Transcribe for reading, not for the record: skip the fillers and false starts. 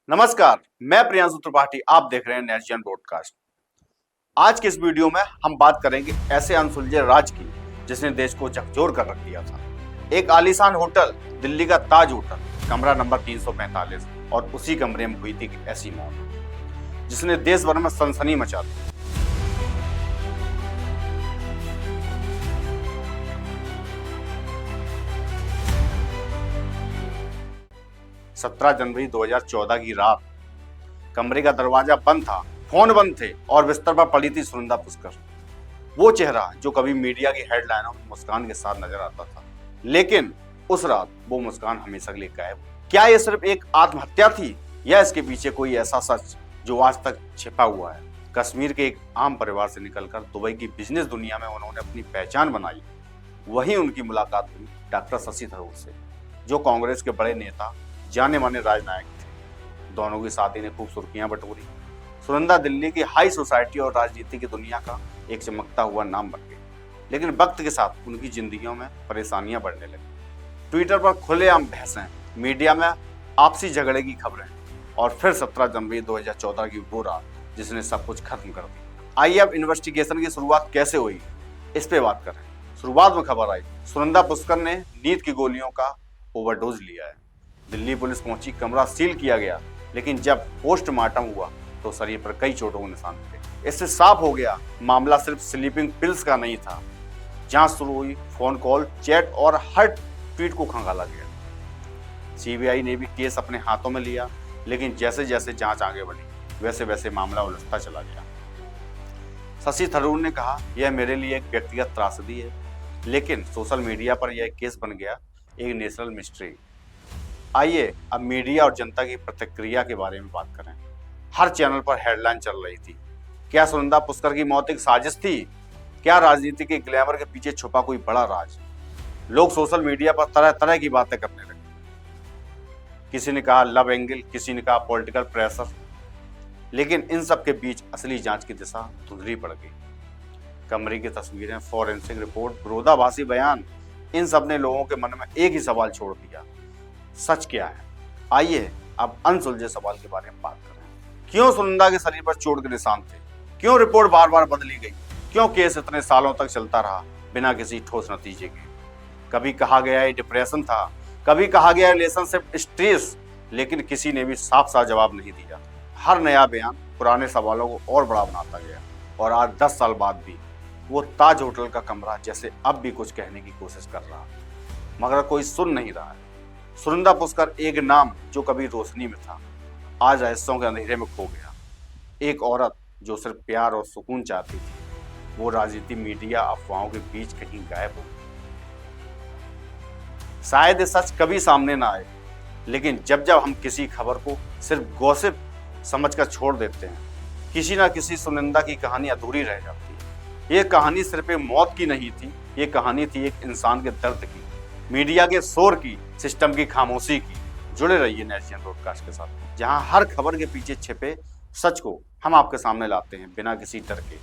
नमस्कार, मैं प्रियांशु त्रिपाठी। आप देख रहे हैं नेशन ब्रॉडकास्ट। आज के इस वीडियो में हम बात करेंगे ऐसे अनसुलझे राज की जिसने देश को झकझोर कर रख दिया था। एक आलीशान होटल, दिल्ली का ताज होटल, कमरा नंबर 345, और उसी कमरे में हुई थी एक ऐसी मौत जिसने देश भर में सनसनी मचा दी। 17 जनवरी 2014 की रात कमरे का दरवाजा बंद था, फोन बंद थे और बिस्तर पर पड़ी थी सुनंदा पुष्कर। वो चेहरा जो कभी मीडिया की हेडलाइनों में मुस्कान के साथ नजर आता था, लेकिन उस रात वो मुस्कान हमेशा के लिए गायब। क्या ये सिर्फ एक आत्महत्या थी या इसके पीछे कोई ऐसा सच जो आज तक छिपा हुआ है? कश्मीर के एक आम परिवार से निकलकर दुबई की बिजनेस दुनिया में उन्होंने अपनी पहचान बनाई। वहीं उनकी मुलाकात हुई डॉक्टर शशि थरूर से, जो कांग्रेस के बड़े नेता, जाने माने राजनायक थे। दोनों की शादी ने खूब सुर्खियां बटोरी। सुनंदा दिल्ली की हाई सोसाइटी और राजनीति की दुनिया का एक चमकता हुआ नाम बन गई। लेकिन वक्त के साथ उनकी जिंदगियों में परेशानियां बढ़ने लगी। ट्विटर पर खुलेआम बहसें, मीडिया में आपसी झगड़े की खबरें, और फिर 17 जनवरी 2014 की वो रात जिसने सब कुछ खत्म कर दिया। आइए अब इन्वेस्टिगेशन की शुरुआत कैसे हुई इस पे बात करें। शुरुआत में खबर आई सुनंदा पुष्कर ने नींद की गोलियों का ओवरडोज लिया है। दिल्ली पुलिस पहुंची, कमरा सील किया गया, लेकिन जब पोस्टमार्टम हुआ तो शरीर पर कई चोटों के निशान थे। इससे साफ हो गया मामला सिर्फ स्लीपिंग पिल्स का नहीं था। जांच शुरू हुई, फोन कॉल, चैट और हर ट्वीट को खंगाला गया। सीबीआई ने भी केस अपने हाथों में लिया, लेकिन जैसे जैसे जांच आगे बढ़ी वैसे वैसे मामला उलझता चला गया। शशि थरूर ने कहा, यह मेरे लिए एक व्यक्तिगत त्रासदी है, लेकिन सोशल मीडिया पर यह केस बन गया एक नेशनल मिस्ट्री। आइए अब मीडिया और जनता की प्रतिक्रिया के बारे में बात करें। हर चैनल पर हेडलाइन चल रही थी, क्या सुनंदा पुष्कर की मौत एक साजिश थी? क्या राजनीति के ग्लैमर के पीछे छुपा कोई बड़ा राज? लोग सोशल मीडिया पर तरह तरह की बातें करने लगे। किसी ने कहा लव एंगल, किसी ने कहा पॉलिटिकल प्रेशर, लेकिन इन सब के बीच असली जांच की दिशा धुंधली पड़ गई। कमरे की तस्वीरें, फॉरेंसिक रिपोर्ट, विरोधाभासी बयान, इन सब ने लोगों के मन में एक ही सवाल छोड़ दिया, सच क्या है? आइए अब अनसुलझे सवाल के बारे में बात करें। क्यों सुनंदा के शरीर पर चोट के निशान थे? क्यों रिपोर्ट बार बार बदली गई? क्यों केस इतने सालों तक चलता रहा बिना किसी ठोस नतीजे के? कभी कहा गया ये डिप्रेशन था, कभी कहा गया रिलेशनशिप स्ट्रेस, लेकिन किसी ने भी साफ साफ जवाब नहीं दिया। हर नया बयान पुराने सवालों को और बड़ा बनाता गया, और आज 10 साल बाद भी वो ताज होटल का कमरा जैसे अब भी कुछ कहने की कोशिश कर रहा, मगर कोई सुन नहीं रहा है। सुनंदा पुष्कर एक नाम जो कभी रोशनी में था, आज रहस्यों के अंधेरे में खो गया। एक औरत जो सिर्फ प्यार और सुकून चाहती थी, वो राजनीति, मीडिया, अफवाहों के बीच कहीं गायब हो गई। शायद ये सच कभी सामने ना आए, लेकिन जब जब हम किसी खबर को सिर्फ गॉसिप समझकर छोड़ देते हैं, किसी ना किसी सुनंदा की कहानी अधूरी रह जाती है। ये कहानी सिर्फ एक मौत की नहीं थी, ये कहानी थी एक इंसान के दर्द की, मीडिया के शोर की, सिस्टम की खामोशी की। जुड़े रहिए नेशन ब्रॉडकास्ट के साथ, जहां हर खबर के पीछे छिपे सच को हम आपके सामने लाते हैं बिना किसी डर के।